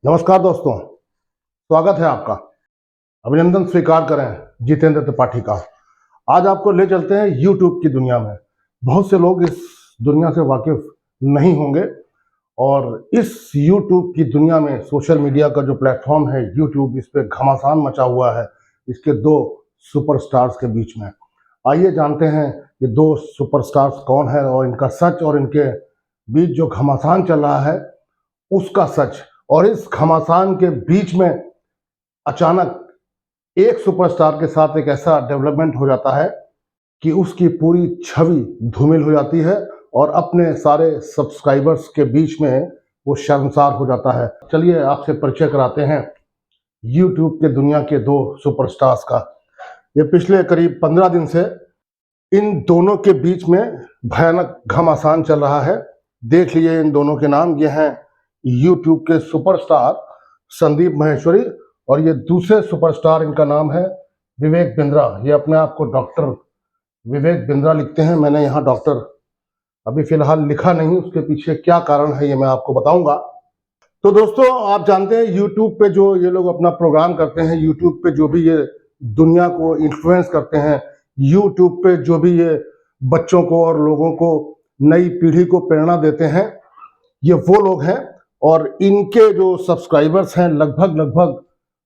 नमस्कार दोस्तों, स्वागत है आपका। अभिनंदन स्वीकार करें जितेंद्र त्रिपाठी का। आज आपको ले चलते हैं यूट्यूब की दुनिया में। बहुत से लोग इस दुनिया से वाकिफ नहीं होंगे और इस यूट्यूब की दुनिया में सोशल मीडिया का जो प्लेटफॉर्म है यूट्यूब, इस पे घमासान मचा हुआ है इसके दो सुपरस्टार्स के बीच में। आइए जानते हैं ये दो सुपरस्टार्स कौन है और इनका सच और इनके बीच जो घमासान चल रहा है उसका सच। और इस घमासान के बीच में अचानक एक सुपरस्टार के साथ एक ऐसा डेवलपमेंट हो जाता है कि उसकी पूरी छवि धूमिल हो जाती है और अपने सारे सब्सक्राइबर्स के बीच में वो शर्मसार हो जाता है। चलिए आपसे परिचय कराते हैं यूट्यूब के दुनिया के दो सुपरस्टार्स का। ये पिछले करीब 15 दिन से इन दोनों के बीच में भयानक घमासान चल रहा है। देख लीजिए इन दोनों के नाम। ये हैं यूट्यूब के सुपरस्टार संदीप माहेश्वरी और ये दूसरे सुपरस्टार, इनका नाम है विवेक बिंद्रा। ये अपने आप को डॉक्टर विवेक बिंद्रा लिखते हैं। मैंने यहाँ डॉक्टर अभी फिलहाल लिखा नहीं, उसके पीछे क्या कारण है ये मैं आपको बताऊंगा। तो दोस्तों, आप जानते हैं यूट्यूब पे जो ये लोग अपना प्रोग्राम करते हैं, यूट्यूब पे जो भी ये दुनिया को इन्फ्लुएंस करते हैं, यूट्यूब पे जो भी ये बच्चों को और लोगों को, नई पीढ़ी को प्रेरणा देते हैं, ये वो लोग हैं। और इनके जो सब्सक्राइबर्स हैं लगभग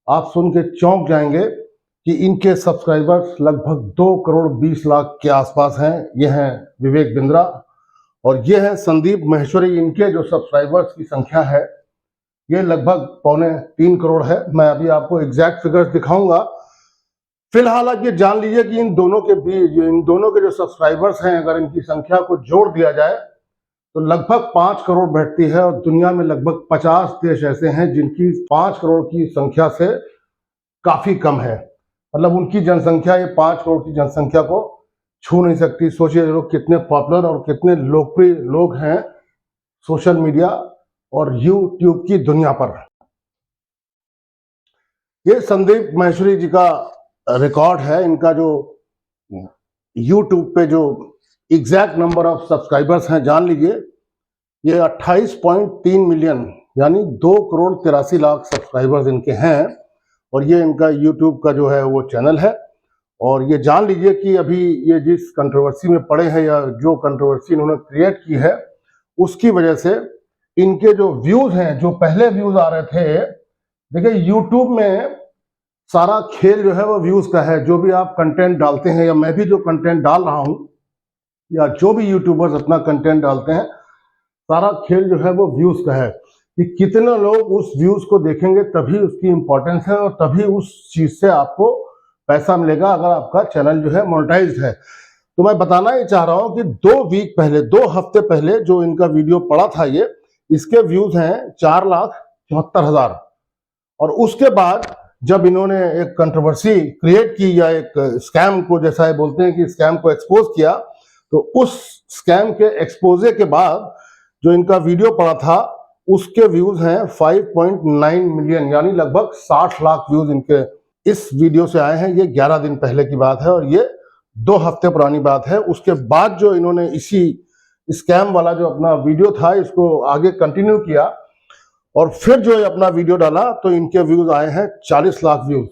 आप सुन के चौंक जाएंगे कि इनके सब्सक्राइबर्स लगभग 2 करोड़ 20 लाख के आसपास हैं। ये हैं विवेक बिंद्रा और ये है संदीप माहेश्वरी। इनके जो सब्सक्राइबर्स की संख्या है ये लगभग 2.25 करोड़ है। मैं अभी आपको एग्जैक्ट फिगर्स दिखाऊंगा। फिलहाल आप ये जान लीजिए कि इन दोनों के बीच, इन दोनों के जो सब्सक्राइबर्स हैं, अगर इनकी संख्या को जोड़ दिया जाए तो लगभग 5 करोड़ बैठती है। और दुनिया में लगभग 50 देश ऐसे हैं जिनकी 5 करोड़ की संख्या से काफी कम है। मतलब उनकी जनसंख्या ये 5 करोड़ की जनसंख्या को छू नहीं सकती। सोचिए लोग कितने पॉपुलर और कितने लोकप्रिय लोग हैं सोशल मीडिया और यूट्यूब की दुनिया पर। ये संदीप माहेश्वरी जी का रिकॉर्ड है। इनका जो यूट्यूब पे जो एग्जैक्ट नंबर ऑफ सब्सक्राइबर्स हैं जान लीजिए, ये 28.3 मिलियन यानी 2 करोड़ 83 लाख सब्सक्राइबर्स इनके हैं। और ये इनका यूट्यूब का जो है वो चैनल है। और ये जान लीजिए कि अभी ये जिस कंट्रोवर्सी में पड़े हैं या जो कंट्रोवर्सी इन्होंने क्रिएट की है उसकी वजह से इनके जो व्यूज हैं, जो पहले व्यूज आ रहे थे, देखिए यूट्यूब में सारा खेल जो है वो व्यूज का है। जो भी आप कंटेंट डालते हैं या मैं भी जो कंटेंट डाल रहा हूं या जो भी यूट्यूबर्स अपना कंटेंट डालते हैं, सारा खेल जो है वो व्यूज का है कि कितने लोग उस व्यूज को देखेंगे तभी उसकी इंपॉर्टेंस है और तभी उस चीज से आपको पैसा मिलेगा अगर आपका चैनल जो है मोनेटाइज्ड है। तो मैं बताना ये चाह रहा हूं कि 2 वीक पहले, 2 हफ्ते पहले जो इनका वीडियो पड़ा था, ये इसके व्यूज हैं 4,74,000। और उसके बाद जब इन्होंने एक कंट्रोवर्सी क्रिएट की या एक स्कैम को, जैसा है बोलते हैं कि स्कैम को एक्सपोज किया, तो उस स्कैम के एक्सपोजे के बाद जो इनका वीडियो पड़ा था उसके व्यूज हैं 5.9 मिलियन यानी लगभग 60 लाख व्यूज इनके इस वीडियो से आए हैं। ये 11 दिन पहले की बात है और ये 2 हफ्ते पुरानी बात है। उसके बाद जो इन्होंने इसी स्कैम वाला जो अपना वीडियो था इसको आगे कंटिन्यू किया और फिर जो अपना वीडियो डाला तो इनके व्यूज आए हैं 40 लाख व्यूज।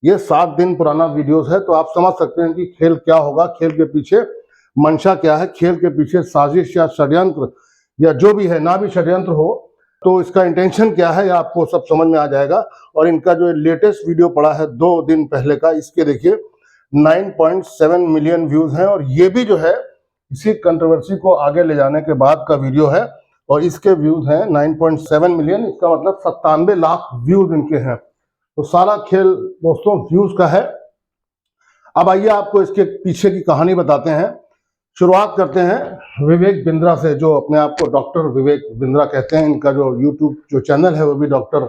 ये 7 दिन पुराना वीडियोस है। तो आप समझ सकते हैं कि खेल क्या होगा, खेल के पीछे मंशा क्या है, खेल के पीछे साजिश या षड्यंत्र या जो भी है, ना भी षड्यंत्र हो तो इसका इंटेंशन क्या है या आपको सब समझ में आ जाएगा। और इनका जो लेटेस्ट वीडियो पड़ा है 2 दिन पहले का, इसके देखिए 9.7 मिलियन व्यूज हैं और ये भी जो है इसी कंट्रोवर्सी को आगे ले जाने के बाद का वीडियो है और इसके व्यूज हैं 9.7 मिलियन। इसका मतलब 97 लाख व्यूज इनके हैं। तो सारा खेल दोस्तों व्यूज का है। अब आइए आपको इसके पीछे की कहानी बताते हैं। शुरुआत करते हैं विवेक बिंद्रा से, जो अपने आप को डॉक्टर विवेक बिंद्रा कहते हैं। इनका जो यूट्यूब जो चैनल है वो भी डॉक्टर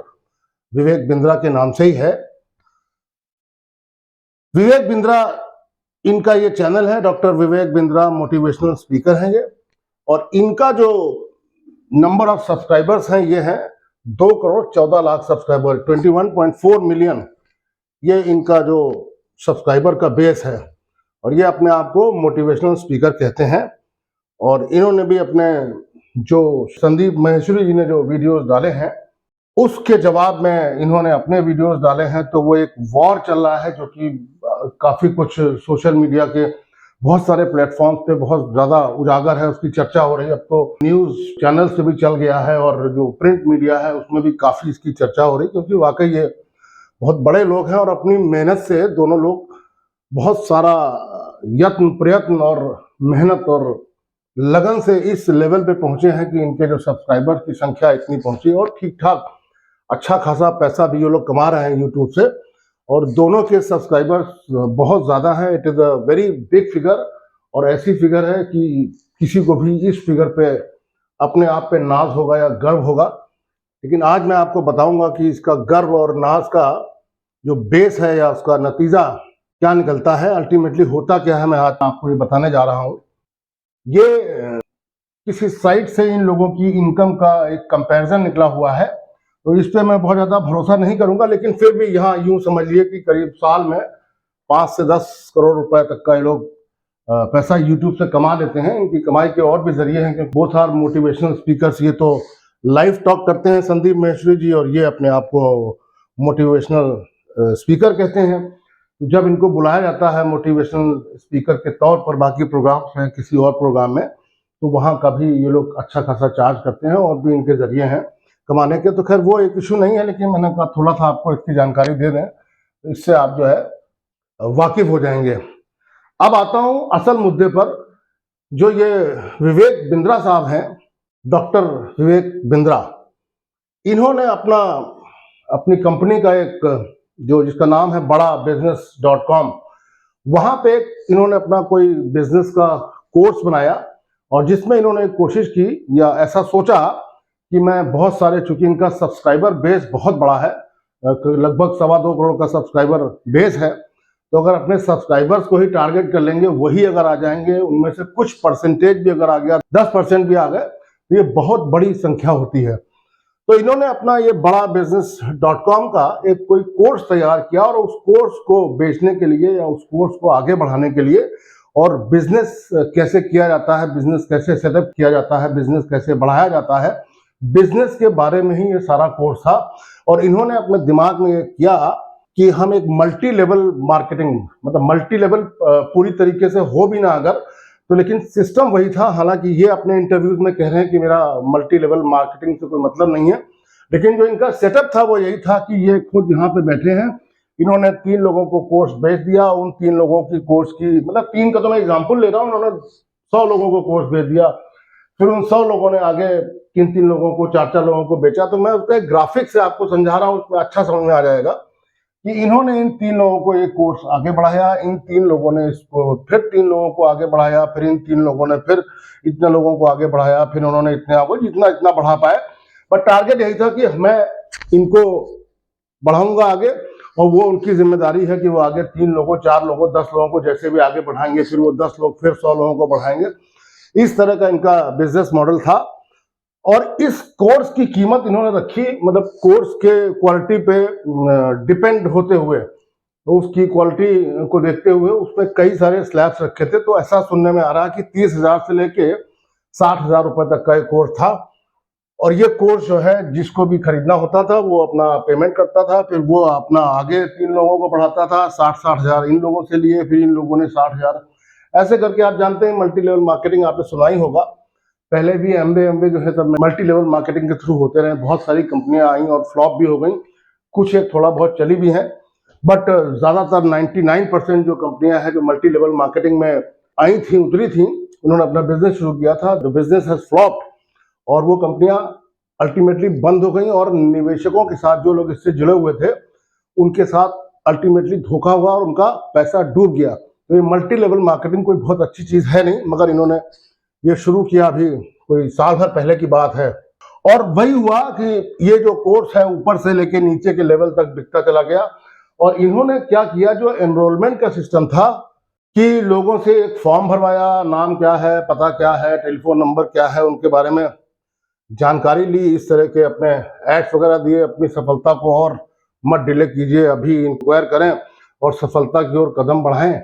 विवेक बिंद्रा के नाम से ही है। विवेक बिंद्रा इनका ये चैनल है, doctor Vivek Bindra motivational speaker हैं ये। और इनका जो नंबर ऑफ सब्सक्राइबर्स हैं ये है 2 करोड़ 14 लाख सब्सक्राइबर, 21.4 मिलियन ये इनका जो सब्सक्राइबर का बेस है। और ये अपने आप को मोटिवेशनल स्पीकर कहते हैं। और इन्होंने भी अपने जो संदीप माहेश्वरी जी ने जो वीडियोस डाले हैं उसके जवाब में इन्होंने अपने वीडियोस डाले हैं। तो वो एक वॉर चल रहा है जो कि काफी कुछ सोशल मीडिया के बहुत सारे प्लेटफॉर्म पे बहुत ज्यादा उजागर है, उसकी चर्चा हो रही है। अब तो न्यूज चैनल से भी चल गया है और जो प्रिंट मीडिया है उसमें भी काफी इसकी चर्चा हो रही है, क्योंकि वाकई ये बहुत बड़े लोग हैं और अपनी मेहनत से दोनों लोग बहुत सारा यत्न प्रयत्न और मेहनत और लगन से इस लेवल पे पहुंचे हैं कि इनके जो सब्सक्राइबर की संख्या इतनी पहुंची और ठीक ठाक अच्छा खासा पैसा भी ये लोग कमा रहे हैं यूट्यूब से। और दोनों के सब्सक्राइबर्स बहुत ज़्यादा हैं। It is a very big figure और ऐसी फिगर है कि किसी को भी इस फिगर पे अपने आप पे नाज होगा या गर्व होगा। लेकिन आज मैं आपको बताऊंगा कि इसका गर्व और नाज का जो बेस है या उसका नतीजा क्या निकलता है, अल्टीमेटली होता क्या है, मैं आज आपको ये बताने जा रहा हूँ। ये किसी साइट से इन लोगों की इनकम का एक कंपैरिजन निकला हुआ है, तो इस पर मैं बहुत ज़्यादा भरोसा नहीं करूंगा। लेकिन फिर भी यहाँ यूं समझिए कि करीब साल में 5 से 10 करोड़ रुपए तक का ये लोग पैसा यूट्यूब से कमा लेते हैं। इनकी कमाई के और भी जरिए हैं, क्योंकि बोथ आर मोटिवेशनल स्पीकर्स। ये तो लाइव टॉक करते हैं संदीप माहेश्वरी जी, और ये अपने आप को मोटिवेशनल स्पीकर कहते हैं। जब इनको बुलाया जाता है मोटिवेशनल स्पीकर के तौर पर बाकी प्रोग्राम्स में, किसी और प्रोग्राम में, तो वहाँ का भी ये लोग अच्छा खासा चार्ज करते हैं और भी इनके जरिए हैं कमाने के। तो खैर वो एक इशू नहीं है, लेकिन मैंने कहा थोड़ा सा आपको इसकी जानकारी दे दें, इससे आप जो है वाकिफ हो जाएंगे। अब आता हूं असल मुद्दे पर। जो ये विवेक बिंद्रा साहब हैं, डॉक्टर विवेक बिंद्रा, इन्होंने अपनी कंपनी का एक जो जिसका नाम है badabusiness.com, वहां पे इन्होंने अपना कोई बिजनेस का कोर्स बनाया और जिसमें इन्होंने कोशिश की या ऐसा सोचा कि मैं बहुत सारे, चूंकि इनका सब्सक्राइबर बेस बहुत बड़ा है, लगभग 2.25 करोड़ का सब्सक्राइबर बेस है, तो अगर अपने सब्सक्राइबर्स को ही टारगेट कर लेंगे, वही अगर आ जाएंगे, उनमें से कुछ परसेंटेज भी अगर आ गया, 10% भी आ गए, तो ये बहुत बड़ी संख्या होती है। तो इन्होंने अपना ये badabusiness.com का एक कोई कोर्स तैयार किया और उस कोर्स को बेचने के लिए या उस कोर्स को आगे बढ़ाने के लिए, और बिजनेस कैसे किया जाता है, बिजनेस कैसे सेटअप किया जाता है, बिजनेस कैसे बढ़ाया जाता है, बिजनेस के बारे में ही ये सारा कोर्स था। और इन्होंने अपने दिमाग में ये किया कि हम एक मल्टी लेवल मार्केटिंग, मतलब मल्टी लेवल पूरी तरीके से हो भी ना अगर, तो लेकिन सिस्टम वही था। हालांकि ये अपने इंटरव्यूज में कह रहे हैं कि मेरा मल्टी लेवल मार्केटिंग से कोई मतलब नहीं है, लेकिन जो इनका सेटअप था वो यही था कि ये खुद यहाँ पे बैठे हैं, इन्होंने 3 लोगों को कोर्स भेज दिया। उन 3 लोगों की कोर्स की, मतलब 3 का तो मैं एग्जाम्पल ले रहा हूँ, उन्होंने 100 लोगों को कोर्स भेज दिया। फिर उन 100 लोगों ने आगे 3 लोगों को, 4 लोगों को बेचा। तो मैं उसका एक ग्राफिक से आपको समझा रहा हूँ, उसमें अच्छा समझ में आ जाएगा कि इन्होंने इन 3 लोगों को एक कोर्स आगे बढ़ाया, इन 3 लोगों ने इसको फिर 3 लोगों को आगे बढ़ाया, फिर इन 3 लोगों ने फिर इतने लोगों को आगे बढ़ाया, फिर उन्होंने इतने आगे जितना इतना बढ़ा पाए। बट टारगेट यही था कि मैं इनको बढ़ाऊंगा आगे, और वो उनकी जिम्मेदारी है कि वो आगे 3 लोगों, 4 लोगों, 10 लोगों को जैसे भी आगे बढ़ाएंगे, फिर वो 10 लोग फिर 100 लोगों को बढ़ाएंगे। इस तरह का इनका बिजनेस मॉडल था। और इस कोर्स की कीमत इन्होंने रखी, मतलब कोर्स के क्वालिटी पे डिपेंड होते हुए, तो उसकी क्वालिटी को देखते हुए उसमें कई सारे स्लैब्स रखे थे। तो ऐसा सुनने में आ रहा है कि 30,000 से लेके 60,000 रुपए तक का एक कोर्स था। और ये कोर्स जो है, जिसको भी खरीदना होता था वो अपना पेमेंट करता था, फिर वो अपना आगे 3 लोगों को बढ़ाता था। 60,000 इन लोगों से लिए, फिर इन लोगों ने 60,000, ऐसे करके आप जानते हैं मल्टी लेवल मार्केटिंग आपने सुना ही होगा। पहले भी एमबे जो है सब मल्टी लेवल मार्केटिंग के थ्रू होते रहे। बहुत सारी कंपनियां आई और फ्लॉप भी हो गई, कुछ एक थोड़ा बहुत चली भी हैं, बट ज्यादातर 99% जो कंपनियां हैं जो मल्टी लेवल मार्केटिंग में आई थी, उतरी थी, उन्होंने अपना बिजनेस शुरू किया था। द बिजनेस हैज फ्लॉप्ड और वो कंपनियां अल्टीमेटली बंद हो गई और निवेशकों के साथ, जो लोग इससे जुड़े हुए थे, उनके साथ अल्टीमेटली धोखा हुआ और उनका पैसा डूब गया। तो ये मल्टी लेवल मार्केटिंग कोई बहुत अच्छी चीज है नहीं, मगर इन्होंने ये शुरू किया अभी कोई साल भर पहले की बात है। और वही हुआ कि ये जो कोर्स है ऊपर से लेके नीचे के लेवल तक बिकता चला गया। और इन्होंने क्या किया, जो एनरोलमेंट का सिस्टम था कि लोगों से एक फॉर्म भरवाया, नाम क्या है, पता क्या है, टेलीफोन नंबर क्या है, उनके बारे में जानकारी ली, इस तरह के अपने एड्स वगैरह दिए। अपनी सफलता को और मत डिले कीजिए, अभी इंक्वायर करें और सफलता की ओर कदम बढ़ाएं।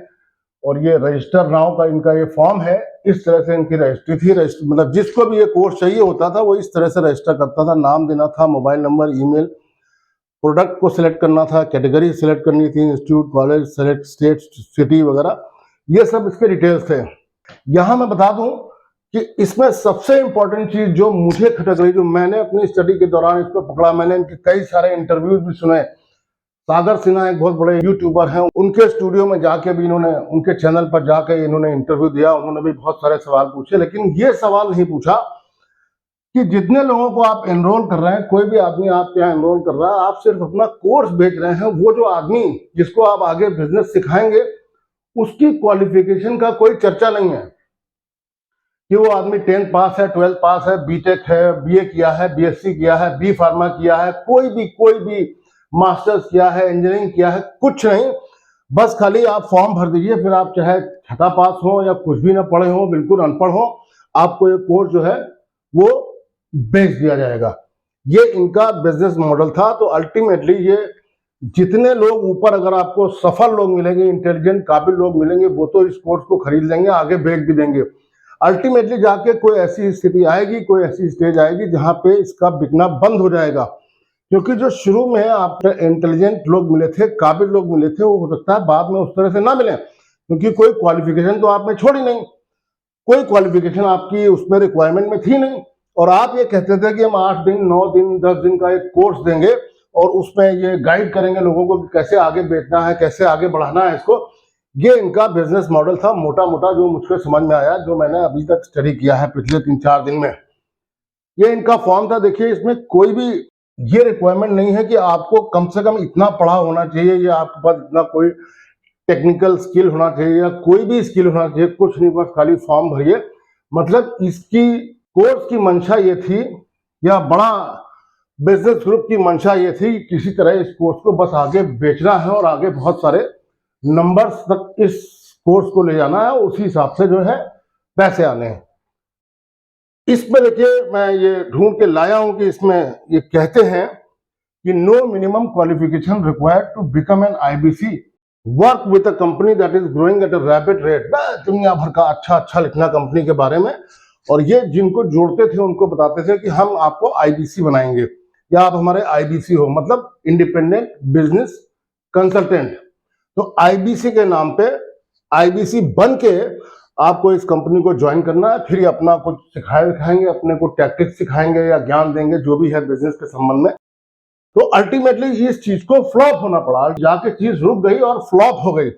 और ये रजिस्टर नाउ का इनका ये फॉर्म है, इस तरह से इनकी रजिस्ट्री थी। मतलब जिसको भी ये कोर्स चाहिए होता था वो इस तरह से रजिस्टर करता था, नाम देना था, मोबाइल नंबर, ईमेल, प्रोडक्ट को सिलेक्ट करना था, कैटेगरी सिलेक्ट करनी थी, institute, college, select state, city वगैरह, ये सब इसके डिटेल्स थे। यहाँ मैं बता दूं कि इसमें सबसे इंपॉर्टेंट चीज जो मुझे खटक रही, जो मैंने अपनी स्टडी के दौरान इसको पकड़ा, मैंने इनके कई सारे इंटरव्यूज भी सुने। सागर सिन्हा एक बहुत बड़े यूट्यूबर हैं, उनके स्टूडियो में जाके भी इन्होंने, उनके चैनल पर जाके इन्होंने इंटरव्यू दिया, उन्होंने भी बहुत सारे सवाल पूछे, लेकिन ये सवाल नहीं पूछा कि जितने लोगों को आप एनरोल कर रहे हैं, कोई भी आदमी आपके यहाँ एनरोल कर रहा है, आप सिर्फ अपना कोर्स बेच रहे हैं, वो जो आदमी जिसको आप आगे बिजनेस सिखाएंगे उसकी क्वालिफिकेशन का कोई चर्चा नहीं है कि वो आदमी 10th पास है, 12th पास है, बीटेक है, बीए किया है, बीएससी किया है, बी फार्मा किया है, कोई भी मास्टर्स किया है, इंजीनियरिंग किया है, कुछ नहीं। बस खाली आप फॉर्म भर दीजिए, फिर आप चाहे 6th पास हो या कुछ भी ना पढ़े हो, बिल्कुल अनपढ़ हो, आपको ये कोर्स जो है वो बेच दिया जाएगा। ये इनका बिजनेस मॉडल था। तो अल्टीमेटली ये जितने लोग ऊपर अगर आपको सफल लोग मिलेंगे, इंटेलिजेंट काबिल लोग मिलेंगे, वो तो इस कोर्स को खरीद लेंगे, आगे बेच भी देंगे। अल्टीमेटली जाके कोई ऐसी स्थिति आएगी, कोई ऐसी स्टेज आएगी जहां पे इसका बिकना बंद हो जाएगा, क्योंकि जो शुरू में आपको इंटेलिजेंट लोग मिले थे, काबिल लोग मिले थे, वो हो सकता है बाद में उस तरह से ना मिले, क्योंकि कोई क्वालिफिकेशन तो आप में छोड़ी नहीं, कोई क्वालिफिकेशन आपकी उसमें रिक्वायरमेंट में थी नहीं, और आप ये कहते थे कि हम 8 दिन 9 दिन 10 दिन का एक कोर्स देंगे और उसमें ये गाइड करेंगे लोगों को कि कैसे आगे बेचना है, कैसे आगे बढ़ाना है इसको। ये इनका बिजनेस मॉडल था मोटा मोटा, जो मुझको समझ में आया, जो मैंने अभी तक स्टडी किया है पिछले 3-4 दिन में। ये इनका फॉर्म था। देखिए, इसमें कोई भी ये रिक्वायरमेंट नहीं है कि आपको कम से कम इतना पढ़ा होना चाहिए या आपके पास इतना कोई टेक्निकल स्किल होना चाहिए या कोई भी स्किल होना चाहिए, कुछ नहीं, बस खाली फॉर्म भरिए। मतलब इसकी कोर्स की मंशा ये थी, या बड़ा बिजनेस ग्रुप की मंशा ये थी, किसी तरह इस कोर्स को बस आगे बेचना है और आगे बहुत सारे नंबर्स तक इस कोर्स को ले जाना है, उसी हिसाब से जो है पैसे आने हैं। इसमें देखिए, मैं ये ढूंढ के लाया हूं कि इसमें ये कहते हैं कि no minimum qualification required to become an IBC, work with a company that is growing at a rapid rate. दुनिया भर का अच्छा लिखना कंपनी के बारे में, और ये जिनको जोड़ते थे उनको बताते थे कि हम आपको आईबीसी बनाएंगे या आप हमारे आईबीसी हो, मतलब इंडिपेंडेंट बिजनेस कंसल्टेंट। तो आईबीसी के नाम पे आईबीसी बन के आपको इस कंपनी को ज्वाइन करना है, फिर अपना कुछ सिखाएंगे, अपने को टैक्टिक्स सिखाएंगे या ज्ञान देंगे जो भी है बिजनेस के संबंध में। तो अल्टीमेटली इस चीज को फ्लॉप होना पड़ा, जाके चीज रुक गई और फ्लॉप हो गई।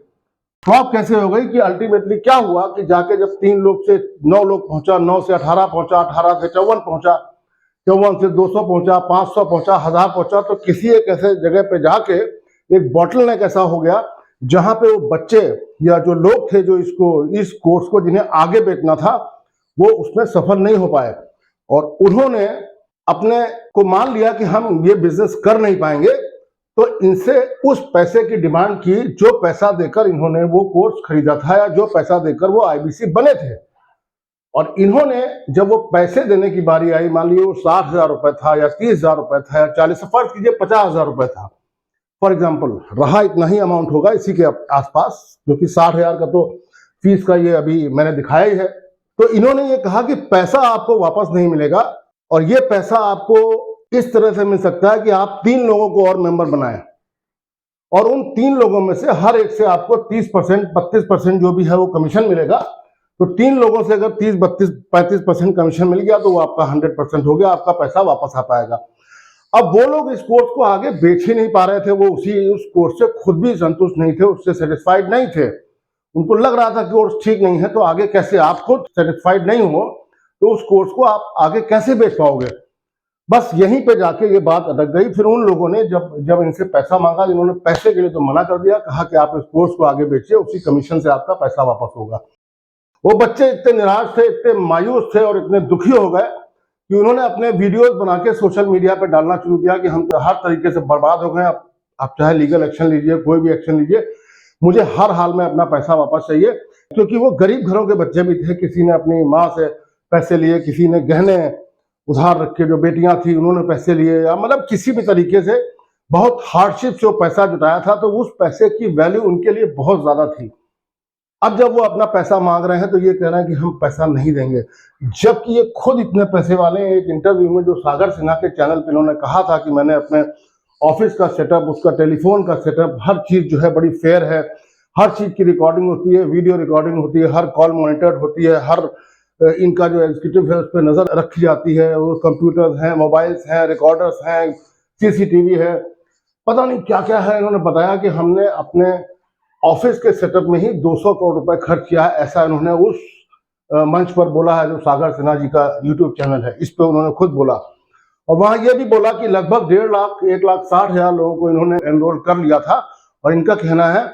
फ्लॉप कैसे हो गई कि अल्टीमेटली क्या हुआ कि जाके जब 3 लोग से 9 लोग पहुंचा, 9 से 18 पहुंचा, 18 से 54 पहुंचा, 54 से 200 पहुंचा, 500 पहुंचा, 1000 पहुंचा, तो किसी एक ऐसे जगह पे जाके एक बॉटलनेक ऐसा हो गया जहां पे वो बच्चे या जो लोग थे जो इस कोर्स को जिन्हें आगे बेचना था, वो उसमें सफल नहीं हो पाए, और उन्होंने अपने को मान लिया कि हम ये बिजनेस कर नहीं पाएंगे। तो इनसे उस पैसे की डिमांड की जो पैसा देकर इन्होंने वो कोर्स खरीदा था या जो पैसा देकर वो आईबीसी बने थे। और इन्होंने जब वो पैसे देने की बारी आई, मान लीजिए वो 60,000 रुपए था या 30,000 रुपए था या 40, फर्ज कीजिए 50,000 रुपए था, फॉर एग्जाम्पल, रहा इतना ही अमाउंट होगा इसी के आसपास, क्योंकि 60,000 का तो फीस का ये अभी मैंने दिखाया ही है। तो इन्होंने ये कहा कि पैसा आपको वापस नहीं मिलेगा, और ये पैसा आपको इस तरह से मिल सकता है कि आप 3 लोगों को और मेंबर बनाएं, और उन 3 लोगों में से हर एक से आपको 30%, 32% जो भी है वो कमीशन मिलेगा। तो 3 लोगों से अगर 30, 32, 35% कमीशन मिल गया तो वो आपका 100% हो गया, आपका पैसा वापस आ पाएगा। अब वो लोग इस कोर्स को आगे बेच ही नहीं पा रहे थे, वो उस कोर्स से खुद भी संतुष्ट नहीं थे, उससे सेटिस्फाइड नहीं थे, उनको लग रहा था कि कोर्स ठीक नहीं है, तो आगे कैसे, आप खुद सेटिस्फाइड नहीं हो तो उस कोर्स को आप आगे कैसे बेच पाओगे। बस यहीं पे जाके ये बात अटक गई। फिर उन लोगों ने जब इनसे पैसा मांगा, इन्होंने पैसे के लिए तो मना कर दिया, कहा कि आप इस कोर्स को आगे बेचिए, उसी कमीशन से आपका पैसा वापस होगा। वो बच्चे इतने निराश थे, इतने मायूस थे और इतने दुखी हो गए कि उन्होंने अपने वीडियोस बना के सोशल मीडिया पे डालना शुरू किया कि हम तो हर तरीके से बर्बाद हो गए, आप चाहे लीगल एक्शन लीजिए, कोई भी एक्शन लीजिए, मुझे हर हाल में अपना पैसा वापस चाहिए। क्योंकि वो गरीब घरों के बच्चे भी थे, किसी ने अपनी माँ से पैसे लिए, किसी ने गहने उधार रख के, जो बेटियां थी उन्होंने पैसे लिए, या मतलब किसी भी तरीके से बहुत हार्डशिप से वो पैसा जुटाया था, तो उस पैसे की वैल्यू उनके लिए बहुत ज्यादा थी। अब जब वो अपना पैसा मांग रहे हैं तो ये कह रहे हैं कि हम पैसा नहीं देंगे, जबकि ये खुद इतने पैसे वाले हैं। एक इंटरव्यू में जो सागर सिन्हा के चैनल पे इन्होंने कहा था कि मैंने अपने ऑफिस का सेटअप, उसका टेलीफोन का सेटअप, हर चीज जो है बड़ी फेयर है, हर चीज की रिकॉर्डिंग होती है, वीडियो रिकॉर्डिंग होती है, हर कॉल मॉनिटर्ड होती है, हर इनका जो एग्जीक्यूटिव है उस पर नजर रखी जाती है, वो कंप्यूटर्स हैं, मोबाइल्स हैं, रिकॉर्डर्स हैं, सीसीटीवी है, पता नहीं क्या क्या है। इन्होंने बताया कि हमने अपने ऑफिस के सेटअप में ही 200 करोड़ रुपए खर्च किया है, ऐसा इन्होंने उस मंच पर बोला है जो सागर सिन्हा जी का यूट्यूब चैनल है, इस पे उन्होंने खुद बोला। और वहां यह भी बोला कि लगभग 1.5 लाख 1,60,000 लोगों को इन्होंने एनरोल कर लिया था, और इनका कहना है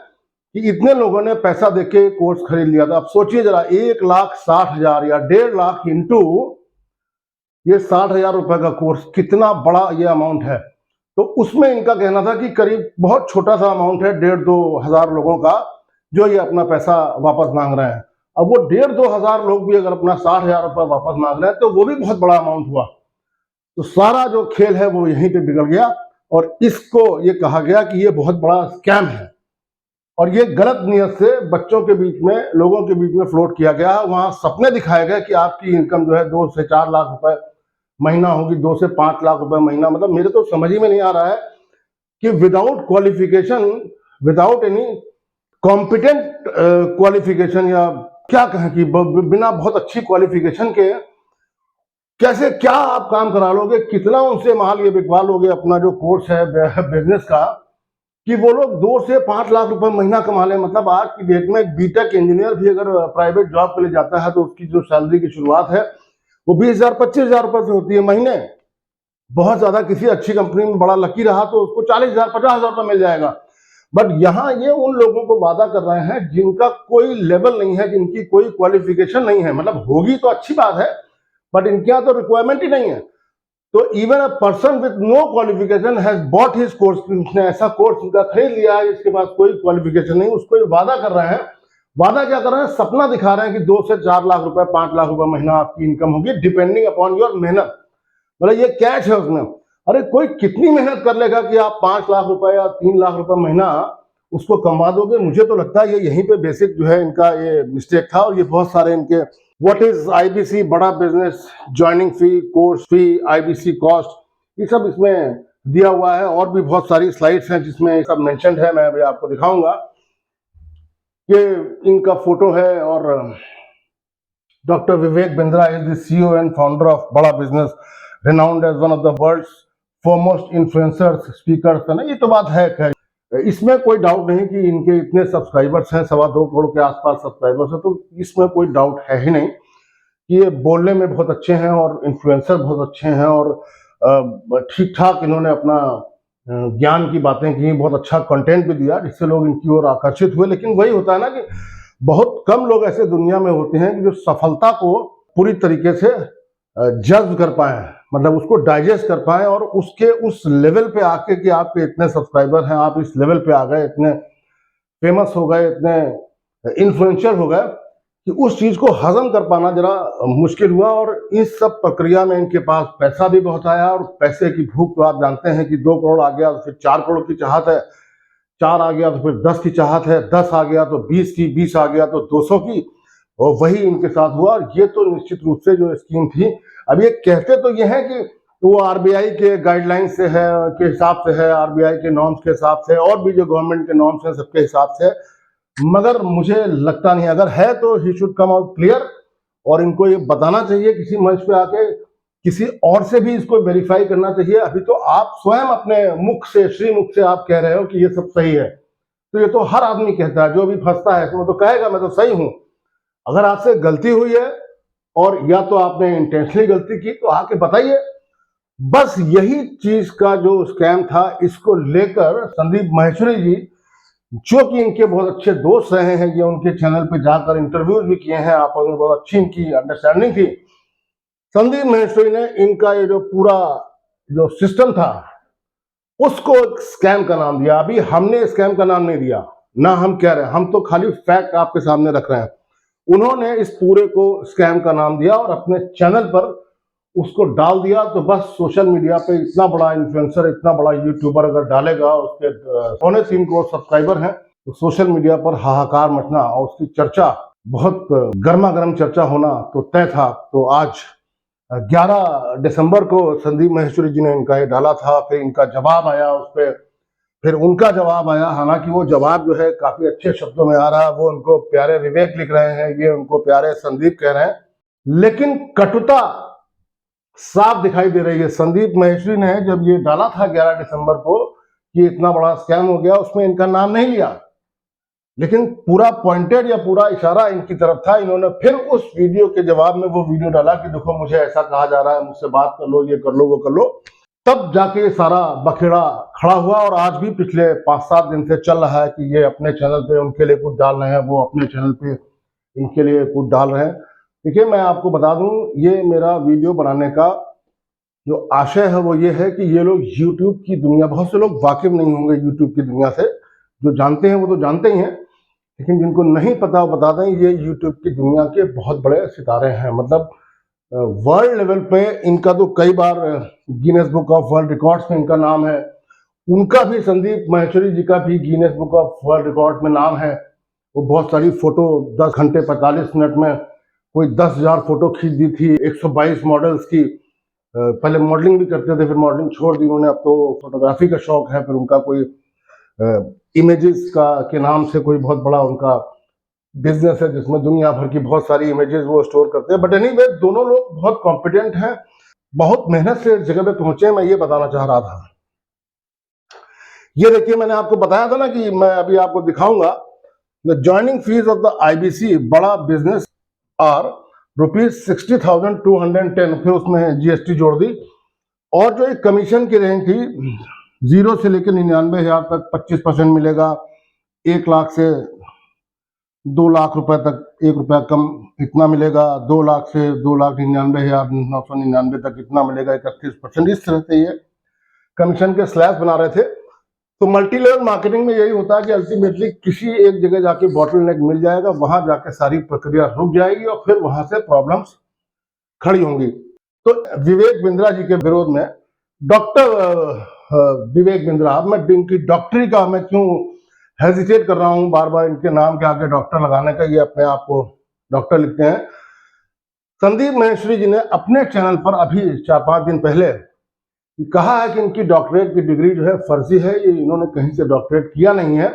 कि इतने लोगों ने पैसा देके कोर्स खरीद लिया था। अब सोचिए जरा, 1,60,000 या 1.5 लाख इंटू ये 60,000 रुपए का कोर्स, कितना बड़ा ये अमाउंट है। तो उसमें इनका कहना था कि करीब बहुत छोटा सा अमाउंट है, 1,5-2 हजार लोगों का जो ये अपना पैसा वापस मांग रहे हैं। अब वो 1,5-2 हजार लोग भी अगर अपना 60,000 रुपए वापस मांग रहे हैं तो वो भी बहुत बड़ा अमाउंट हुआ। तो सारा जो खेल है वो यहीं पे बिगड़ गया, और इसको ये कहा गया कि ये बहुत बड़ा स्कैम है, और ये गलत नियत से बच्चों के बीच में, लोगों के बीच में फ्लोट किया गया है। वहां सपने दिखाए गए कि आपकी इनकम जो है 2 से 4 लाख रुपए महीना होगी, 2 से 5 लाख रुपए महीना। मतलब मेरे तो समझ ही में नहीं आ रहा है कि without qualification, without any competent qualification, या क्या कहें कि बिना बहुत अच्छी क्वालिफिकेशन के कैसे क्या आप काम करा लोगे, कितना उनसे माल ये बिकवा लोगे अपना जो कोर्स है बिजनेस का, कि वो लोग 2 से 5 लाख रुपए महीना कमा ले। मतलब आज की डेट में एक बीटेक इंजीनियर भी अगर प्राइवेट जॉब के लिए जाता है तो उसकी जो सैलरी की शुरुआत है वो 20,000 25,000 रुपए से होती है महीने। बहुत ज्यादा किसी अच्छी कंपनी में बड़ा लकी रहा तो उसको 40,000 50,000 रुपए मिल जाएगा। बट यहाँ ये उन लोगों को वादा कर रहे हैं जिनका कोई लेवल नहीं है, जिनकी कोई क्वालिफिकेशन नहीं है। मतलब होगी तो अच्छी बात है, बट इनके यहाँ तो रिक्वायरमेंट ही नहीं है। तो even a person with no qualification has bought his course, उसने ऐसा कोर्स उनका खरीद लिया है जिसके पास कोई क्वालिफिकेशन नहीं, उसको ये वादा कर रहे हैं। वादा क्या कर रहे हैं, सपना दिखा रहे हैं कि 2 से 4 लाख रुपए 5 लाख रुपए महीना आपकी इनकम होगी, डिपेंडिंग अपॉन योर मेहनत। मतलब ये कैच है उसमें। अरे कोई कितनी मेहनत कर लेगा कि आप 5 लाख रुपए या 3 लाख रुपए महीना उसको कमा दोगे। मुझे तो लगता है ये यहीं पे बेसिक जो है इनका ये मिस्टेक था। और ये बहुत सारे इनके व्हाट इज आईबीसी, बड़ा बिजनेस, ज्वाइनिंग फी, कोर्स फी, आईबीसी कॉस्ट, ये सब इसमें दिया हुआ है। और भी बहुत सारी स्लाइड्स हैं जिसमें सब मेंशन्ड है, मैं अभी आपको दिखाऊंगा। ये इनका फोटो है, और doctor Vivek Bindra is the CEO and founder of बड़ा business, renowned as one of the world's foremost influencers, speakers है ना। ये तो बात है, खैर इसमें कोई डाउट नहीं कि इनके इतने सब्सक्राइबर्स हैं, 2.25 करोड़ के आसपास सब्सक्राइबर्स हैं, तो इसमें कोई डाउट है ही नहीं कि ये बोलने में बहुत अच्छे हैं और इन्फ्लुएंसर बहुत अच्छे हैं, और ठीक ठाक इन्होंने अपना ज्ञान की बातें की, बहुत अच्छा कंटेंट भी दिया जिससे लोग इनकी ओर आकर्षित हुए। लेकिन वही होता है ना कि बहुत कम लोग ऐसे दुनिया में होते हैं कि जो सफलता को पूरी तरीके से जज्ब कर पाए, मतलब उसको डाइजेस्ट कर पाए, और उसके उस लेवल पे आके कि आपके इतने सब्सक्राइबर हैं, आप इस लेवल पे आ गए, इतने फेमस हो गए, इतने इन्फ्लुएंशियल हो गए कि उस चीज को हजम कर पाना जरा मुश्किल हुआ। और इस सब प्रक्रिया में इनके पास पैसा भी बहुत आया, और पैसे की भूख तो आप जानते हैं कि 2 करोड़ आ गया तो फिर 4 करोड़ की चाहत है, 4 आ गया तो फिर 10 की चाहत है, 10 आ गया तो 20 की, 20 आ गया तो 200 की, और वही इनके साथ हुआ। और ये तो निश्चित रूप से जो स्कीम थी, अब ये कहते तो ये है कि वो आरबीआई के गाइडलाइन से है, के हिसाब से है, आरबीआई के नॉर्म्स के हिसाब से, और भी जो गवर्नमेंट के नॉर्म्स हैं सबके हिसाब से, मगर मुझे लगता नहीं, अगर है तो he should come out clear, और इनको ये बताना चाहिए किसी मंच पे आके, किसी और से भी इसको वेरीफाई करना चाहिए। अभी तो आप स्वयं अपने मुख से, श्रीमुख से आप कह रहे हो कि ये सब सही है, तो ये तो हर आदमी कहता है, जो भी फंसता है इसमें तो कहेगा मैं तो सही हूं। अगर आपसे गलती हुई है, और या तो आपने इंटेंशनली गलती की, तो आके बताइए। बस यही चीज का जो स्कैम था, इसको लेकर संदीप माहेश्वरी जी, जो कि इनके बहुत अच्छे दोस्त रहे हैं, ये उनके चैनल पे जाकर इंटरव्यूज भी किए हैं, आपस में बहुत अच्छी इनकी अंडरस्टैंडिंग थी। संदीप माहेश्वरी ने इनका ये जो पूरा जो सिस्टम था उसको स्कैम का नाम दिया। अभी हमने स्कैम का नाम नहीं दिया, ना हम कह रहे हैं, हम तो खाली फैक्ट आपके सामने रख रहे हैं। उन्होंने इस पूरे को स्कैम का नाम दिया और अपने चैनल पर उसको डाल दिया। तो बस सोशल मीडिया पे इतना बड़ा इन्फ्लुएंसर, इतना बड़ा यूट्यूबर अगर डालेगा, उसके 3.25 करोड़ सब्सक्राइबर हैं, तो सोशल मीडिया पर हाहाकार मचना और उसकी चर्चा, बहुत गर्मा गर्म चर्चा होना तो तय था। तो आज 11 दिसंबर को संदीप माहेश्वरी जी ने इनका ये डाला था, फिर इनका जवाब आया उस पर, फिर उनका जवाब आया। हालांकि वो जवाब जो है काफी अच्छे शब्दों में आ रहा है, वो उनको प्यारे विवेक लिख रहे हैं, ये उनको प्यारे संदीप कह रहे हैं, लेकिन कटुता साफ दिखाई दे रही है। संदीप माहेश्वरी ने जब ये डाला था 11 दिसंबर को कि इतना बड़ा स्कैम हो गया, उसमें इनका नाम नहीं लिया, लेकिन पूरा पॉइंटेड या पूरा इशारा इनकी तरफ था। इन्होंने फिर उस वीडियो के जवाब में वो वीडियो डाला कि देखो मुझे ऐसा कहा जा रहा है, मुझसे बात कर लो, ये कर लो, वो कर लो। तब जाके सारा बखेड़ा खड़ा हुआ और आज भी पिछले 5-7 दिन से चल रहा है कि ये अपने चैनल पे उनके लिए कुछ डाल रहे हैं, वो अपने चैनल पे इनके लिए कुछ डाल रहे हैं। देखिए, मैं आपको बता दूं, ये मेरा वीडियो बनाने का जो आशय है वो ये है कि ये लोग यूट्यूब की दुनिया, बहुत से लोग वाकिफ नहीं होंगे यूट्यूब की दुनिया से, जो जानते हैं वो तो जानते ही हैं, लेकिन जिनको नहीं पता वो बता दें, ये यूट्यूब की दुनिया के बहुत बड़े सितारे हैं। मतलब वर्ल्ड लेवल पे इनका तो कई बार Guinness Book of World Records में इनका नाम है, उनका भी, संदीप माहेश्वरी जी का भी Guinness Book of world record में नाम है। वो बहुत सारी फोटो 10 घंटे 45 मिनट में कोई 10,000 फोटो खींच दी थी, 122 मॉडल्स की। पहले मॉडलिंग भी करते थे, फिर मॉडलिंग छोड़ दी उन्होंने, अब तो फोटोग्राफी का शौक है। फिर उनका कोई इमेजेस का के नाम से कोई बहुत बड़ा उनका बिजनेस है जिसमें दुनिया भर की बहुत सारी इमेजेस वो स्टोर करते हैं। बट एनीवे, दोनों लोग बहुत कॉम्पिटेंट हैं, बहुत मेहनत से इस जगह पे पहुंचे हैं, मैं ये बताना चाह रहा था। ये देखिए, मैंने आपको बताया था ना कि मैं अभी आपको दिखाऊंगा, the joining fees of the IBC बड़ा बिजनेस आर ₹60,210, फिर उसमें जीएसटी जोड़ दी। और जो एक कमीशन की रेंज थी 0 से लेकर 99,000 तक 25% मिलेगा, 1 लाख से 2 लाख रुपए तक 1 रुपया कम इतना मिलेगा, 2 लाख से 2,99,999 तक इतना मिलेगा, 31%। इस तरह से ये कमीशन के स्लैब बना रहे थे। तो मल्टी लेवल मार्केटिंग में यही होता है कि अल्टीमेटली किसी एक जगह जाके बॉटलनेक मिल जाएगा, वहां जाके सारी प्रक्रिया रुक जाएगी और फिर वहां से प्रॉब्लम्स खड़ी होंगी। तो विवेक बिंद्रा जी के विरोध में डॉक्टर विवेक बिंद्रा, अब मैं इनकी डॉक्टरी का मैं क्यों हेजिटेट कर रहा हूं बार बार इनके नाम के आगे डॉक्टर लगाने का, ये अपने आप को डॉक्टर लिखते हैं। संदीप माहेश्वरी जी ने अपने चैनल पर अभी 4-5 दिन पहले कहा है कि इनकी डॉक्टरेट की डिग्री जो है फर्जी है, ये इन्होंने कहीं से डॉक्टरेट किया नहीं है।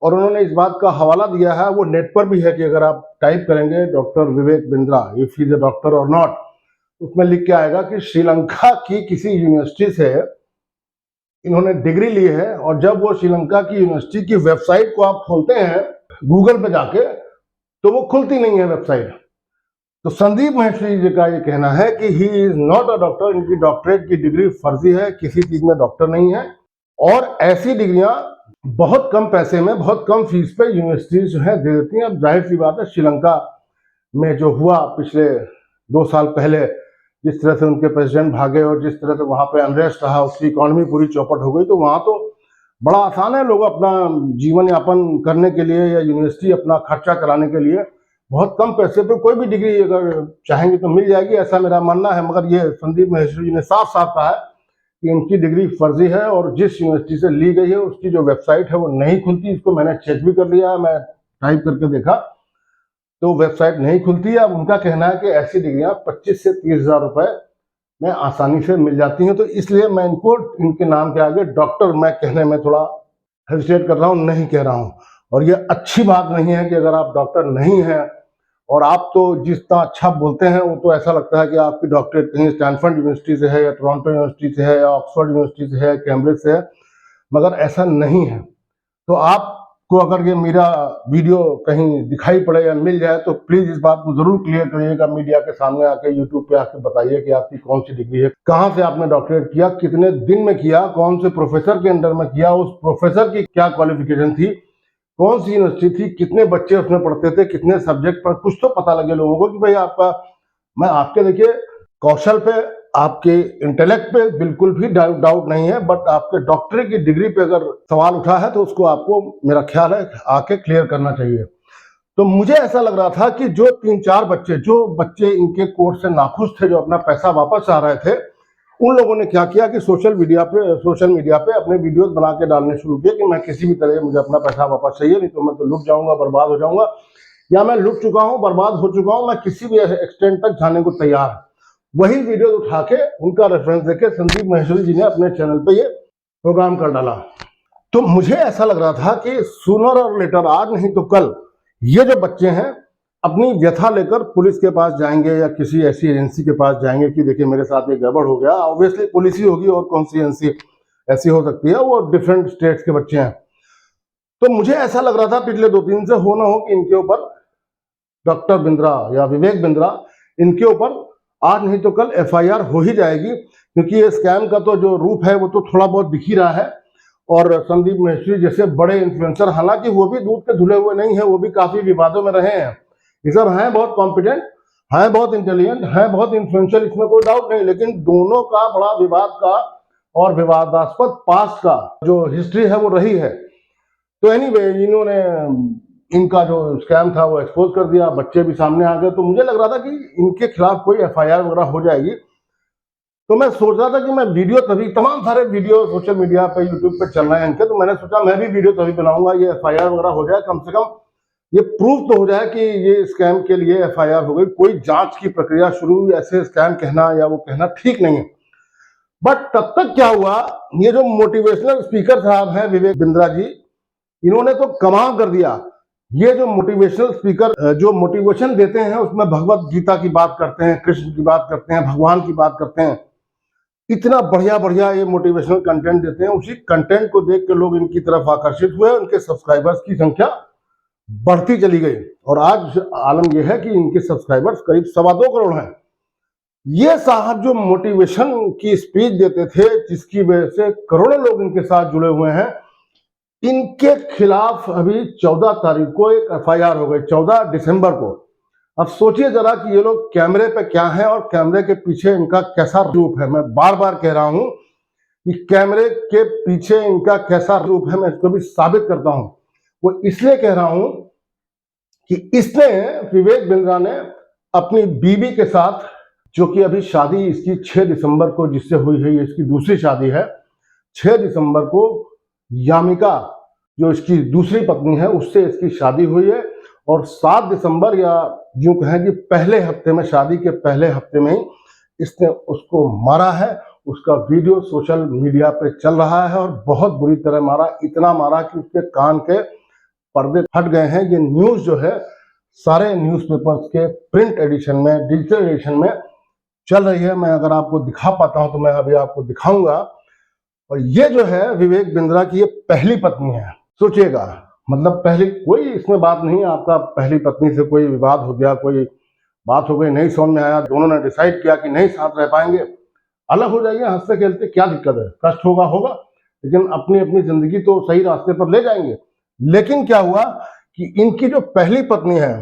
और उन्होंने इस बात का हवाला दिया है, वो नेट पर भी है कि अगर आप टाइप करेंगे doctor Vivek Bindra if he is a doctor और नॉट, उसमें लिख के आएगा कि श्रीलंका की किसी यूनिवर्सिटी से इन्होंने डिग्री ली है। और जब वो श्रीलंका की यूनिवर्सिटी की वेबसाइट को आप खोलते हैं गूगल पे जाके, तो वो खुलती नहीं है वेबसाइट। तो संदीप माहेश्वरी जी का ये कहना है कि he is not a doctor, इनकी डॉक्टरेट की डिग्री फर्जी है, किसी चीज में डॉक्टर नहीं है। और ऐसी डिग्रियां बहुत कम पैसे में, बहुत कम फीस पे यूनिवर्सिटीज जो है दे देती हैं। अब जाहिर सी बात है, श्रीलंका में जो हुआ पिछले 2 साल पहले, जिस तरह से उनके प्रेसिडेंट भागे और जिस तरह से वहां पे अनरेस्ट रहा, उसकी इकोनॉमी पूरी चौपट हो गई। तो वहां तो बड़ा आसान है, लोग अपना जीवन यापन करने के लिए या यूनिवर्सिटी अपना खर्चा कराने के लिए बहुत कम पैसे पे कोई भी डिग्री अगर चाहेंगे तो मिल जाएगी, ऐसा मेरा मानना है। मगर ये संदीप माहेश्वरी जी ने साफ साफ कहा है कि इनकी डिग्री फर्जी है और जिस यूनिवर्सिटी से ली गई है उसकी जो वेबसाइट है वो नहीं खुलती। इसको मैंने चेक भी कर लिया है, मैं टाइप करके देखा तो वेबसाइट नहीं खुलती है। अब उनका कहना है कि ऐसी डिग्रियां 25 से 30,000 रुपए में आसानी से मिल जाती हैं। तो इसलिए मैं इनको इनके नाम के आगे डॉक्टर मैं कहने में थोड़ा हेजिटेट कर रहा हूँ, नहीं कह रहा हूँ। और ये अच्छी बात नहीं है कि अगर आप डॉक्टर नहीं हैं और आप तो जितना अच्छा बोलते हैं वो तो ऐसा लगता है कि आपकी डॉक्टरेट कहीं स्टैनफोर्ड यूनिवर्सिटी से है या टोरंटो यूनिवर्सिटी से है या ऑक्सफोर्ड यूनिवर्सिटी से है, कैम्ब्रिज से है, मगर ऐसा नहीं है। तो आपको अगर ये मेरा वीडियो कहीं दिखाई पड़े या मिल जाए तो प्लीज इस बात को जरूर क्लियर करिएगा, मीडिया के सामने आके, यूट्यूब पे आके बताइए कि आपकी कौन सी डिग्री है, कहाँ से आपने डॉक्टरेट किया, कितने दिन में किया, कौन से प्रोफेसर के अंडर में किया, उस प्रोफेसर की क्या क्वालिफिकेशन थी, कौन सी यूनिवर्सिटी थी, कितने बच्चे उसमें पढ़ते थे, कितने सब्जेक्ट पर, कुछ तो पता लगे लोगों को कि भाई आपका, मैं आपके देखिए कौशल पे, आपके इंटेलेक्ट पे बिल्कुल भी डाउट नहीं है, बट आपके डॉक्टरी की डिग्री पे अगर सवाल उठा है तो उसको आपको, मेरा ख्याल है, आके क्लियर करना चाहिए। तो मुझे ऐसा लग रहा था कि जो 3-4 बच्चे, जो बच्चे इनके कोर्स से नाखुश थे, जो अपना पैसा वापस आ रहे थे, उन लोगों ने क्या किया कि सोशल मीडिया पे अपने वीडियोस बना के डालने शुरू किए कि मैं किसी भी तरह मुझे अपना पैसा वापस चाहिए, नहीं तो मैं तो लुट जाऊंगा, बर्बाद हो जाऊंगा, या मैं लुट चुका हूं, बर्बाद हो चुका हूं, मैं किसी भी एक्सटेंट तक जाने को तैयार। वही वीडियो उठा के उनका रेफरेंस देके संदीप माहेश्वरी जी ने अपने चैनल पे ये प्रोग्राम कर डाला। तो मुझे ऐसा लग रहा था कि सूनर और लेटर, आज नहीं तो कल, ये जो बच्चे हैं अपनी व्यथा लेकर पुलिस के पास जाएंगे या किसी ऐसी एजेंसी के पास जाएंगे कि देखिए मेरे साथ ये गड़बड़ हो गया। ऑब्वियसली पुलिस ही होगी, और कौन सी एजेंसी ऐसी हो सकती है, वो डिफरेंट स्टेट्स के बच्चे हैं। तो मुझे ऐसा लग रहा था पिछले 2-3 से हो ना हो कि इनके ऊपर डॉक्टर बिंद्रा या विवेक बिंद्रा, इनके ऊपर आज नहीं तो कल एफआईआर हो ही जाएगी, क्योंकि ये स्कैम का तो जो रूप है वो तो थोड़ा बहुत दिख ही रहा है। और संदीप माहेश्वरी जैसे बड़े इन्फ्लुएंसर, हालांकि वो भी दूध के धुले हुए नहीं है, वो भी काफी विवादों में रहे हैं। ये सब हैं बहुत कॉम्पिटेंट, हैं बहुत इंटेलिजेंट, हैं बहुत इन्फ्लुएंशियल, इसमें कोई डाउट नहीं, लेकिन दोनों का बड़ा विवाद का और विवादास्पद पास्ट का जो हिस्ट्री है वो रही है। तो एनीवे, इन्होंने इनका जो स्कैम था वो एक्सपोज कर दिया, बच्चे भी सामने आ गए। तो मुझे लग रहा था कि इनके खिलाफ कोई एफआईआर वगैरह हो जाएगी। तो मैं सोच रहा था कि मैं वीडियो तभी, तमाम सारे वीडियो सोशल मीडिया पे यूट्यूब पे चल रहे हैं इनके, तो मैंने सोचा मैं भी वीडियो तभी बनाऊंगा, ये एफआईआर वगैरह हो जाए, कम से कम ये प्रूफ तो हो जाए कि ये स्कैम के लिए एफआईआर हो गई, कोई जांच की प्रक्रिया शुरू। ऐसे स्कैम कहना या वो कहना ठीक नहीं है। बट तब तक क्या हुआ, ये जो मोटिवेशनल स्पीकर साहब हैं विवेक बिंद्रा जी, इन्होंने तो कमाल कर दिया। ये जो मोटिवेशनल स्पीकर जो मोटिवेशन देते हैं उसमें भगवत गीता की बात करते हैं, कृष्ण की बात करते हैं, भगवान की बात करते हैं, इतना बढ़िया बढ़िया ये मोटिवेशनल कंटेंट देते हैं। उसी कंटेंट को देख के लोग इनकी तरफ आकर्षित हुए, उनके सब्सक्राइबर्स की संख्या बढ़ती चली गई, और आज आलम यह है कि इनके सब्सक्राइबर्स करीब 2.25 करोड़ हैं। ये साहब जो मोटिवेशन की स्पीच देते थे, जिसकी वजह से करोड़ों लोग इनके साथ जुड़े हुए हैं, इनके खिलाफ अभी 14 तारीख को एक एफआईआर हो गई, 14 दिसंबर को। अब सोचिए जरा कि ये लोग कैमरे पे क्या है और कैमरे के पीछे इनका कैसा रूप है। मैं बार बार कह रहा हूं कि कैमरे के पीछे इनका कैसा रूप है, मैं इसको भी साबित करता हूं। वो इसलिए कह रहा हूं कि इसने, विवेक बिंद्रा ने अपनी बीवी के साथ, जो कि अभी शादी इसकी 6 दिसंबर को जिससे हुई है, ये इसकी दूसरी शादी है, 6 दिसंबर को यामिका जो इसकी दूसरी पत्नी है उससे इसकी शादी हुई है, और 7 दिसंबर या यूं कहें कि पहले हफ्ते में, शादी के पहले हफ्ते में ही इसने उसको मारा है। उसका वीडियो सोशल मीडिया पे चल रहा है, और बहुत बुरी तरह मारा, इतना मारा कि उसके कान के पर्दे फट गए हैं। ये न्यूज जो है सारे न्यूज़पेपर्स के प्रिंट एडिशन में, डिजिटल एडिशन में चल रही है। मैं अगर आपको दिखा पाता हूं तो मैं अभी आपको दिखाऊंगा। और ये जो है विवेक बिंद्रा की ये पहली पत्नी है। सोचिएगा, मतलब पहली, कोई इसमें बात नहीं है आपका पहली पत्नी से कोई विवाद हो गया, कोई बात हो गई, नहीं समझ में आया, दोनों ने डिसाइड किया कि नहीं साथ रह पाएंगे, अलग हो जाइए, हंसते खेलते, क्या दिक्कत है, कष्ट होगा होगा, लेकिन अपनी अपनी जिंदगी तो सही रास्ते पर ले जाएंगे। लेकिन क्या हुआ कि इनकी जो पहली पत्नी है,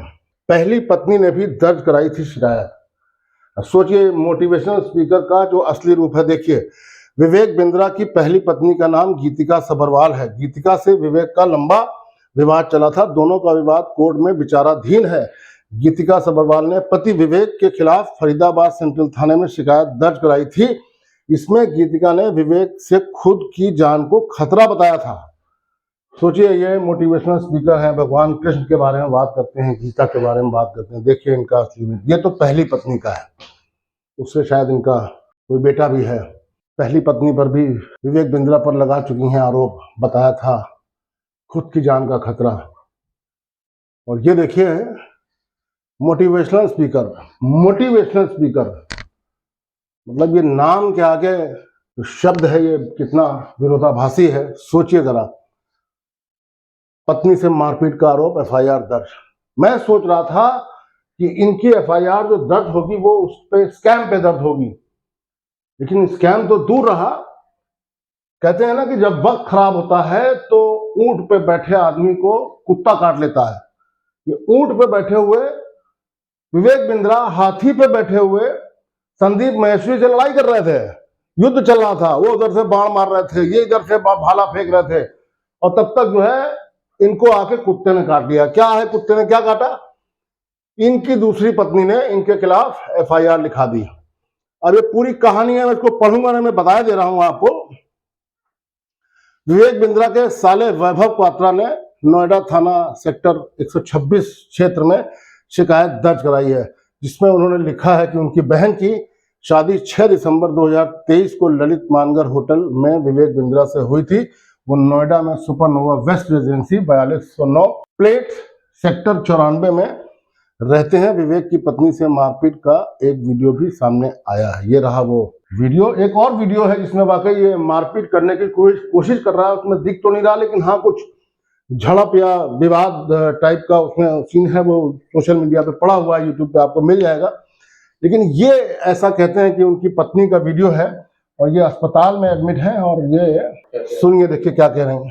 पहली पत्नी ने भी दर्ज कराई थी शिकायत। सोचिए मोटिवेशनल स्पीकर का जो असली रूप है। देखिए, विवेक बिंद्रा की पहली पत्नी का नाम गीतिका सभरवाल है। गीतिका से विवेक का लंबा विवाद चला था, दोनों का विवाद कोर्ट में विचाराधीन है। गीतिका सभरवाल ने पति विवेक के खिलाफ फरीदाबाद सेंट्रल थाने में शिकायत दर्ज कराई थी। इसमें गीतिका ने विवेक से खुद की जान को खतरा बताया था। सोचिए, ये मोटिवेशनल स्पीकर हैं, भगवान कृष्ण के बारे में बात करते हैं, गीता के बारे में बात करते हैं। देखिए इनका असली रूप, ये तो पहली पत्नी का है, उससे शायद इनका कोई बेटा भी है। पहली पत्नी पर भी विवेक बिंद्रा पर लगा चुकी हैं आरोप, बताया था खुद की जान का खतरा। और ये देखिए मोटिवेशनल स्पीकर, मोटिवेशनल स्पीकर, मतलब ये नाम के आगे जो शब्द है ये कितना विरोधाभासी है। सोचिए जरा, पत्नी से मारपीट का आरोप, एफआईआर दर्ज। मैं सोच रहा था कि इनकी एफआईआर जो दर्ज होगी वो उस पे स्कैम पे दर्ज होगी, लेकिन स्कैम तो दूर रहा। कहते हैं ना कि जब वक्त खराब होता है तो ऊंट पे बैठे आदमी को कुत्ता काट लेता है। ये ऊंट पे बैठे हुए विवेक बिंद्रा हाथी पे बैठे हुए संदीप माहेश्वरी से लड़ाई कर रहे थे, युद्ध चल रहा था। वो उधर से बाण मार रहे थे, ये इधर से भाला फेंक रहे थे, और तब तक जो है इनको आके कुत्ते ने काट लिया। क्या है, कुत्ते ने क्या काटा? इनकी दूसरी पत्नी ने इनके खिलाफ एफआईआर लिखा दी। अब ये पूरी कहानी है, मैं इसको पढ़ूंगा ना, मैं बताया दे रहा हूं आपको। विवेक बिंद्रा के साले वैभव क्वात्रा ने नोएडा थाना सेक्टर 126 क्षेत्र में शिकायत दर्ज कराई है, जिसमें उन्होंने लिखा है कि उनकी बहन की शादी 6 दिसंबर 2023 को ललित मानगर होटल में विवेक बिंद्रा से हुई थी। वो नोएडा में supernova west residency 4209 plate sector 94 में रहते हैं। विवेक की पत्नी से मारपीट का एक वीडियो भी सामने आया है। ये रहा वो वीडियो। एक और वीडियो है जिसमें वाकई ये मारपीट करने की कोशिश कर रहा है, उसमें दिख तो नहीं रहा, लेकिन हाँ कुछ झड़प या विवाद टाइप का उसमें सीन है। वो सोशल मीडिया पे पड़ा हुआ है, यूट्यूब पे आपको मिल जाएगा। लेकिन ये ऐसा कहते हैं कि उनकी पत्नी का वीडियो है और ये अस्पताल में एडमिट है। और ये सुनिए, देखिए क्या कह रहे हैं।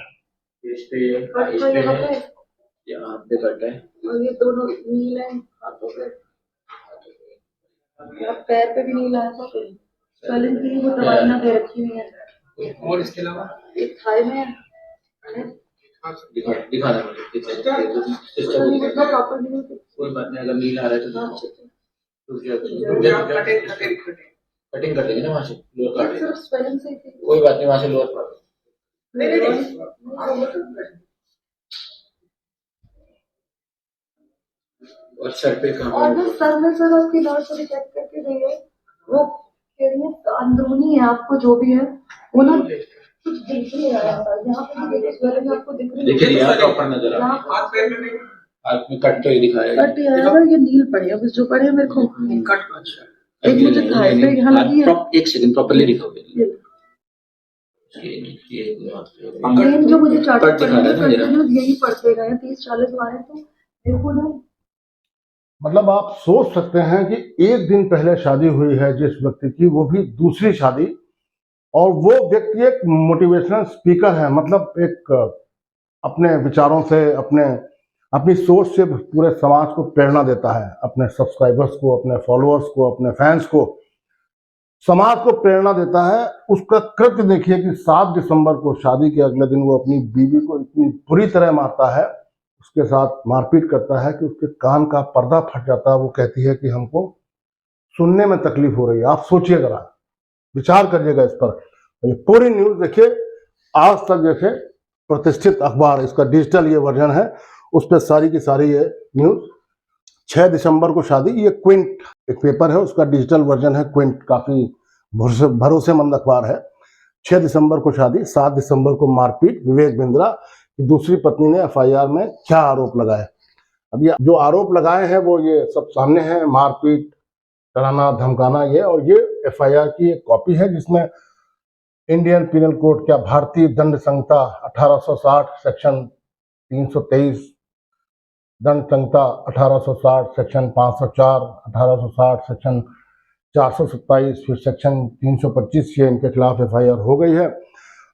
यहाँ पे कट है और ये दोनों नील है हाथों पे, पैर पे भी नील है, स्वेलिंग के लिए वो दवाइयाँ दे रखी हुई है। और इसके अलावा एक थाई में दिखा कोई बात नहीं, अगर नील आ रहा है तो कटिंग कर देंगे ना वहाँ से, लोअर काट सिर्फ स्वेलिंग से कोई बात नहीं, वहाँ से लोअर काट और सर पे और जो सर में सर आपकी नर्स अभी चेक करके गई है, वो कह रही है अंदरूनी है, आपको जो भी है वो ना कुछ दिख नहीं रहा है। यहाँ पे भी देखिए स्वेलिंग आपको दिख रही है, देखिए यहाँ प्रॉपर नजर आ रहा है, हाथ पैर में नहीं, हाथ में कट तो ही दिखाया, कट आएगा, ये नील पड़े अब जो पड़े मेरे को कट। अच्छा एक मुझे थाई पे यहाँ लगी है। एक सेकंड प्रॉपर्ली दिखाओगे। मेन जो मुझे चार्ट यही पढ़ते गए 30-40 बार, तो मेरे को ना मतलब आप सोच सकते हैं कि एक दिन पहले शादी हुई है जिस व्यक्ति की, वो भी दूसरी शादी, और वो व्यक्ति एक मोटिवेशनल स्पीकर है। मतलब एक अपने विचारों से, अपनी सोच से पूरे समाज को प्रेरणा देता है, अपने सब्सक्राइबर्स को, अपने फॉलोअर्स को, अपने फैंस को, समाज को प्रेरणा देता है। उसका कृत्य देखिए कि 7 दिसंबर को शादी के अगले दिन वो अपनी बीवी को इतनी बुरी तरह मारता है, उसके साथ मारपीट करता है कि उसके कान का पर्दा फट जाता है। वो कहती है कि हमको सुनने में तकलीफ हो रही है। आप सोचिए जरा, विचार करिएगा इस पर। ये पूरी न्यूज देखिए, आज तक जैसे प्रतिष्ठित अखबार, इसका डिजिटल ये वर्जन है, उस पर सारी की सारी ये न्यूज। 6 दिसंबर को शादी, ये क्विंट एक पेपर है, उसका डिजिटल वर्जन है क्विंट, काफी भरोसेमंद अखबार है। 6 दिसंबर को शादी, 7 दिसंबर को मारपीट। विवेक बिंद्रा की दूसरी पत्नी ने एफआईआर में क्या आरोप लगाए। अब ये जो आरोप लगाए हैं वो ये सब सामने है, मारपीट, डराना, धमकाना, ये। और ये एफआईआर की एक कॉपी है जिसमें इंडियन पीनल कोड, क्या भारतीय दंड संहिता 1860 सेक्शन 323, दंड संहिता 1860 सेक्शन 504, 1860 सेक्शन 427, फिर सेक्शन 325 से इनके खिलाफ एफआईआर हो गई है।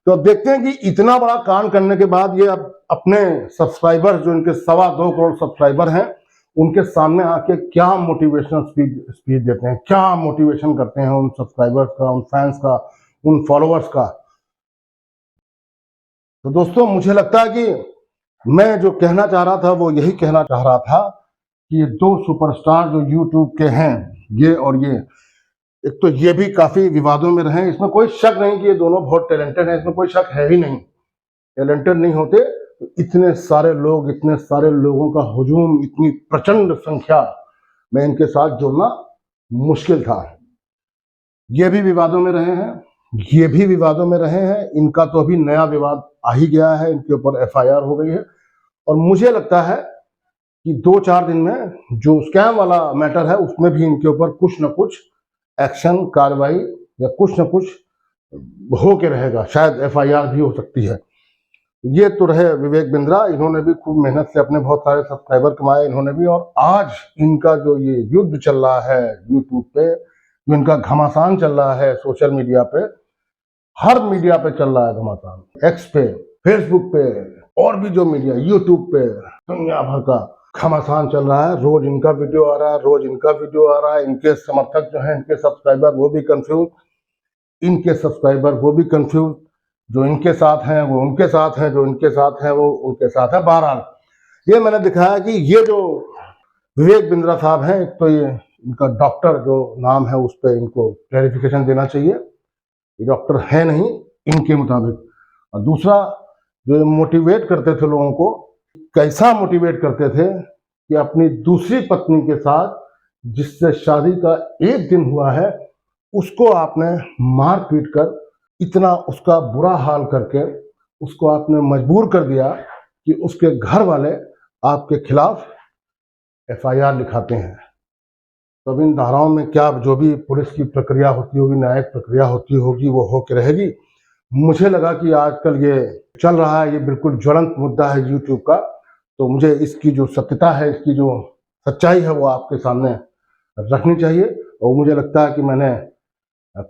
तो अब देखते हैं कि इतना बड़ा कांड करने के बाद ये अब अपने सब्सक्राइबर्स, जो इनके 2.25 करोड़ सब्सक्राइबर हैं, उनके सामने आके क्या मोटिवेशनल स्पीच देते हैं, क्या मोटिवेशन करते हैं उन सब्सक्राइबर्स का, उन फैंस का, उन फॉलोअर्स का। तो दोस्तों, मुझे लगता है कि मैं जो कहना चाह रहा था वो यही कहना चाह रहा था कि ये दो सुपरस्टार जो यूट्यूब के हैं, ये और ये, एक तो ये भी काफी विवादों में रहे। इसमें कोई शक नहीं कि ये दोनों बहुत टैलेंटेड हैं, इसमें कोई शक है ही नहीं। टैलेंटेड नहीं होते तो इतने सारे लोग, इतने सारे लोगों का हुजूम, इतनी प्रचंड संख्या में इनके साथ जुड़ना मुश्किल था। ये भी विवादों में रहे हैं, ये भी विवादों में रहे हैं। इनका तो अभी नया विवाद आ ही गया है, इनके ऊपर एफआईआर हो गई है। और मुझे लगता है कि 2-4 दिन में जो स्कैम वाला मैटर है उसमें भी इनके ऊपर कुछ न कुछ एक्शन, कार्रवाई या कुछ न कुछ हो के रहेगा। शायद एफआईआर भी हो सकती है। ये तो रहे विवेक बिंद्रा, इन्होंने भी खूब मेहनत से अपने बहुत सारे सब्सक्राइबर कमाए इन्होंने भी। और आज इनका जो ये युद्ध चल रहा है यूट्यूब पे, जो इनका घमासान चल रहा है सोशल मीडिया पे, हर मीडिया पे चल रहा है घमासान, एक्स पे, फेसबुक पे, और भी जो मीडिया, यूट्यूब पे, दुनिया भर का घमासान चल रहा है। रोज इनका वीडियो आ रहा है, रोज इनका वीडियो आ रहा है। इनके समर्थक जो हैं, इनके सब्सक्राइबर, वो भी कंफ्यूज, इनके सब्सक्राइबर वो भी कंफ्यूज। जो इनके साथ हैं वो उनके साथ हैं, जो इनके साथ हैं वो उनके साथ हैं। बहरहाल ये मैंने दिखाया कि ये जो विवेक बिंद्रा साहब हैं, एक तो ये इनका डॉक्टर जो नाम है उस पर इनको क्लैरिफिकेशन देना चाहिए। ये डॉक्टर है नहीं इनके मुताबिक। और दूसरा, जो ये मोटिवेट करते थे लोगों को, कैसा मोटिवेट करते थे कि अपनी दूसरी पत्नी के साथ जिससे शादी का 1 दिन हुआ है उसको आपने मार पीट कर इतना उसका बुरा हाल करके उसको आपने मजबूर कर दिया कि उसके घर वाले आपके खिलाफ FIR लिखाते हैं। तो अब इन धाराओं में क्या जो भी पुलिस की प्रक्रिया होती होगी, न्यायिक प्रक्रिया होती होगी, वो होकर रहेगी। मुझे लगा कि आजकल ये चल रहा है, ये बिल्कुल ज्वलंत मुद्दा है यूट्यूब का, तो मुझे इसकी जो सत्यता है, इसकी जो सच्चाई है वो आपके सामने रखनी चाहिए। और मुझे लगता है कि मैंने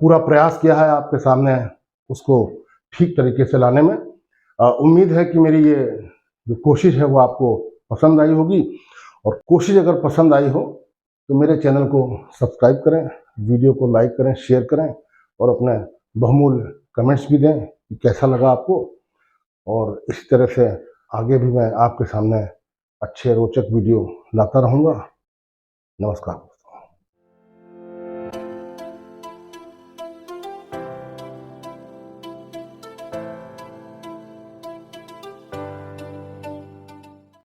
पूरा प्रयास किया है आपके सामने उसको ठीक तरीके से लाने में। उम्मीद है कि मेरी ये जो कोशिश है वो आपको पसंद आई होगी, और कोशिश अगर पसंद आई हो तो मेरे चैनल को सब्सक्राइब करें, वीडियो को लाइक करें, शेयर करें और अपने बहुमूल्य कमेंट्स भी दें कि कैसा लगा आपको। और इस तरह से आगे भी मैं आपके सामने अच्छे रोचक वीडियो लाता रहूँगा। नमस्कार।